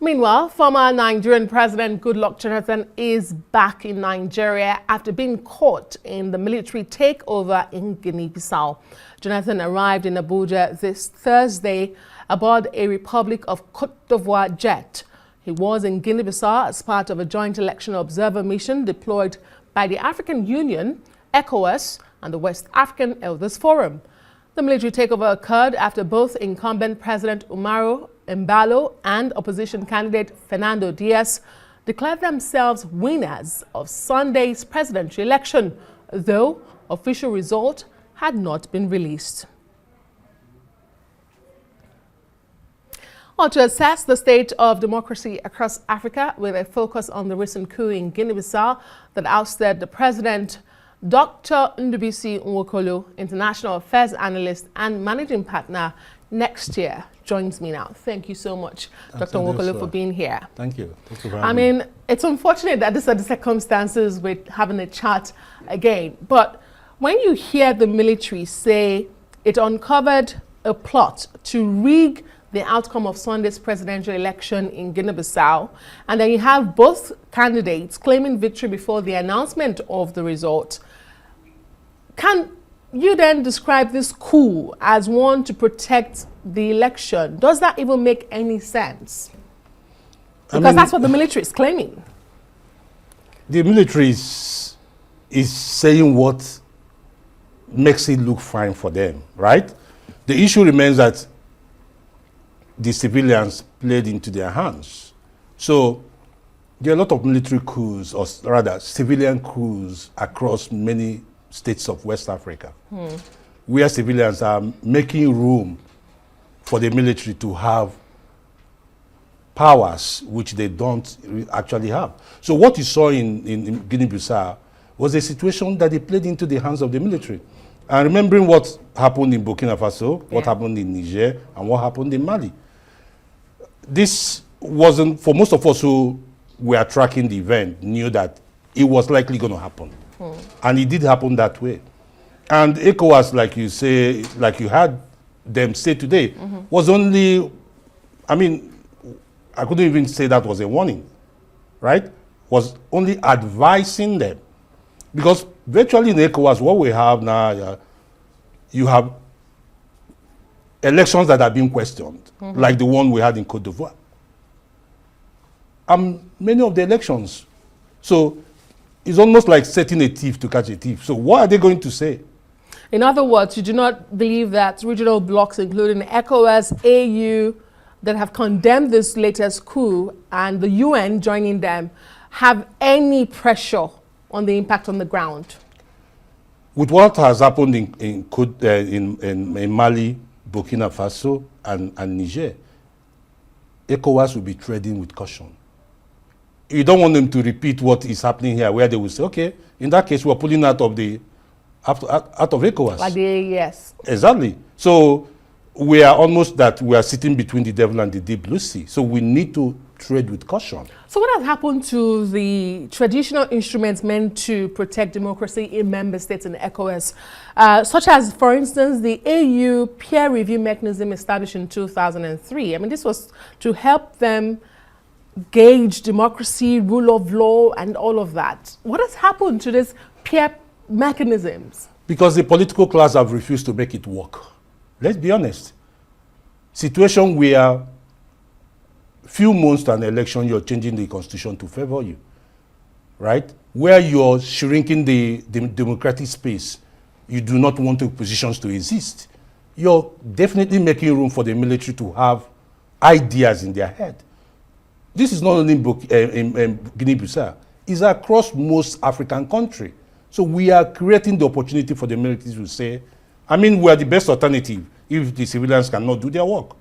Meanwhile, former Nigerian President Goodluck Jonathan is back in Nigeria after being caught in the military takeover in Guinea-Bissau. Jonathan arrived in Abuja this Thursday aboard a Republic of Côte d'Ivoire jet. He was in Guinea-Bissau as part of a joint election observer mission deployed by the African Union, ECOWAS, and the West African Elders Forum. The military takeover occurred after both incumbent President Umaru Embalo and opposition candidate Fernando Diaz declared themselves winners of Sunday's presidential election, though official result had not been released. Well, to assess the state of democracy across Africa with a focus on the recent coup in Guinea-Bissau that ousted the president, Dr. Ndubuisi Nwokolo, international affairs analyst and managing partner, Nextier, joins me now. Thank you so much, Dr. Nwokolo, for being here. Thank you. Thank you for having me. I mean, it's unfortunate that these are the circumstances with having a chat again. But when you hear the military say it uncovered a plot to rig the outcome of Sunday's presidential election in Guinea-Bissau, and then you have both candidates claiming victory before the announcement of the result, can you then describe this coup as one to protect the election? Does that even make any sense? Because that's what the military is claiming. The military is saying what makes it look fine for them, right? The issue remains that the civilians played into their hands. So there are a lot of military coups, or rather civilian coups, across many states of West Africa, where civilians are making room for the military to have powers which they don't actually have. So what you saw in Guinea-Bissau was a situation that they played into the hands of the military. And remembering what happened in Burkina Faso, what happened in Niger, and what happened in Mali. This wasn't, for most of us who were tracking the event, knew that it was likely going to happen. And it did happen that way. And ECOWAS, like you say, like you had them say today, was only, I mean, I couldn't even say that was a warning, right? Was only advising them. Because virtually in ECOWAS, what we have now, you have elections that are being questioned, like the one we had in Côte d'Ivoire. Many of the elections. So it's almost like setting a thief to catch a thief. So what are they going to say? In other words, you do not believe that regional blocs, including ECOWAS, AU, that have condemned this latest coup, and the UN joining them, have any pressure on the impact on the ground? With what has happened in Mali, Burkina Faso, and Niger, ECOWAS will be treading with caution. You don't want them to repeat what is happening here, where they will say, okay, in that case, we're pulling out of ECOWAS. Like the AES. Exactly. So we are almost that we are sitting between the devil and the deep blue sea. So we need to tread with caution. So what has happened to the traditional instruments meant to protect democracy in member states in ECOWAS, such as, for instance, the AU peer review mechanism established in 2003? I mean, this was to help them gauge democracy, rule of law, and all of that. What has happened to these peer mechanisms? Because the political class have refused to make it work. Let's be honest. Situation where few months to an election, you're changing the constitution to favor you, right? Where you're shrinking the democratic space, you do not want oppositions to exist. You're definitely making room for the military to have ideas in their head. This is not only in Guinea-Bissau, it's across most African countries. So we are creating the opportunity for the military to say, I mean, we are the best alternative if the civilians cannot do their work.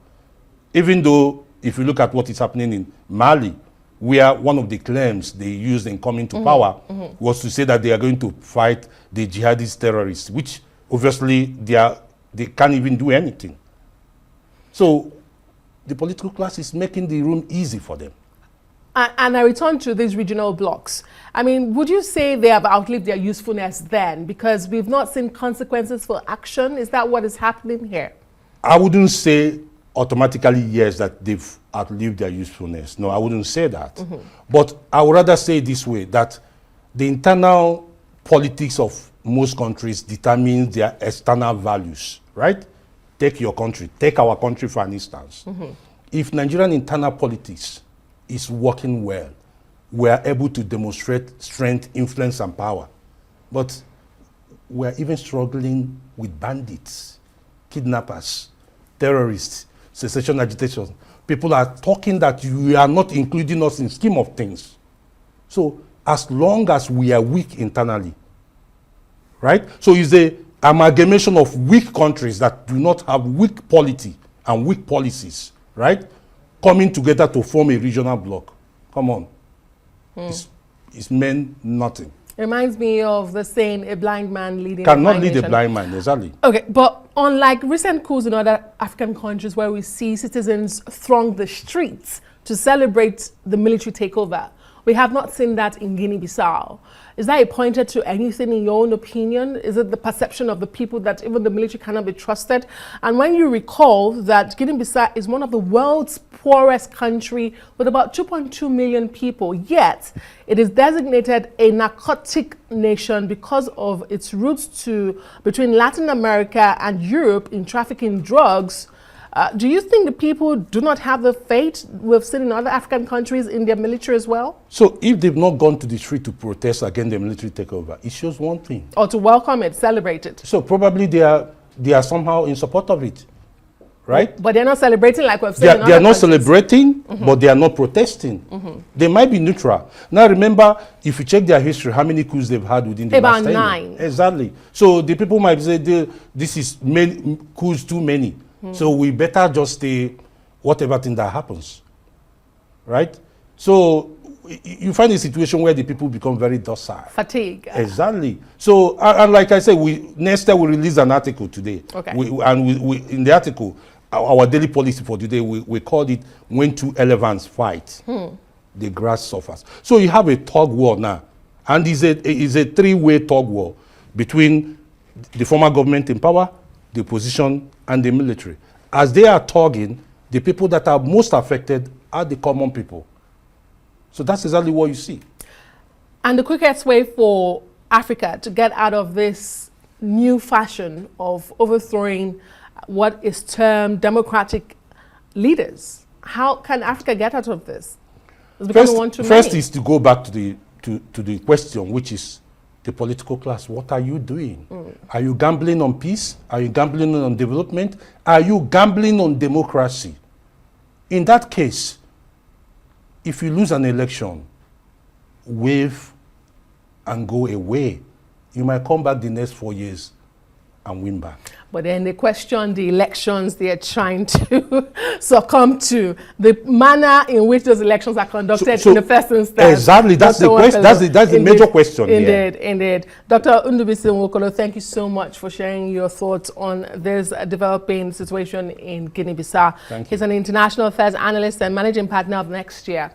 Even though, if you look at what is happening in Mali, where one of the claims they used in coming to power was to say that they are going to fight the jihadist terrorists, which obviously they can't even do anything. So the political class is making the room easy for them. And I return to these regional blocs. I mean, would you say they have outlived their usefulness then? Because we've not seen consequences for action. Is that what is happening here? I wouldn't say automatically yes, that they've outlived their usefulness. No, I wouldn't say that. But I would rather say it this way, that the internal politics of most countries determines their external values, right? Take your country, take our country for an instance. If Nigerian internal politics is working well, we are able to demonstrate strength, influence, and power. But we're even struggling with bandits, kidnappers, terrorists, secession agitation. People are talking that you are not including us in scheme of things. So as long as we are weak internally, right? So it's a amalgamation of weak countries that do not have weak polity and weak policies, right? Coming together to form a regional bloc. Come on. It's meant nothing. Reminds me of the saying, a blind man leading Cannot a blind lead nation. a blind man, exactly. Okay, but unlike recent coups in other African countries where we see citizens throng the streets to celebrate the military takeover, we have not seen that in Guinea-Bissau. Is that a pointer to anything in your own opinion? Is it the perception of the people that even the military cannot be trusted? And when you recall that Guinea-Bissau is one of the world's poorest country with about 2.2 million people, yet it is designated a narcotic nation because of its roots between Latin America and Europe in trafficking drugs. Do you think the people do not have the faith we've seen in other African countries in their military as well? So if they've not gone to the street to protest against the military takeover, it shows one thing. Or to welcome it, celebrate it? So probably they are somehow in support of it, right? But they're not celebrating like we've seen in other They are not countries. celebrating, but they are not protesting. They might be neutral. Now remember, if you check their history, how many coups they've had within the last 10 years? About 9. Exactly. So the people might say, this is many coups too many. So we better just stay whatever thing that happens, right? So you find a situation where the people become very docile. Fatigue. Exactly. So, and like I said, Nextier will release an article today. Okay. In the article, our daily policy for today, we called it "When Two Elephants Fight, the Grass Suffers." So you have a tug war now, and it's a three-way tug war between the former government in power, the opposition, and the military. As they are tugging, the people that are most affected are the common people. So that's exactly what you see. And the quickest way for Africa to get out of this new fashion of overthrowing what is termed democratic leaders, how can Africa get out of this? It's becoming one too many. First is to go back to the question, which is the political class. What are you doing? Are you gambling on peace? Are you gambling on development? Are you gambling on democracy? In that case, if you lose an election, wave and go away, you might come back the next 4 years and win back. But then they question the elections they are trying to succumb to, the manner in which those elections are conducted in the first instance. Exactly, that's the question. That's the major question here. Indeed. Dr. Ndubuisi Nwokolo, thank you so much for sharing your thoughts on this developing situation in Guinea-Bissau. Thank you. He's an international affairs analyst and managing partner of Nextier.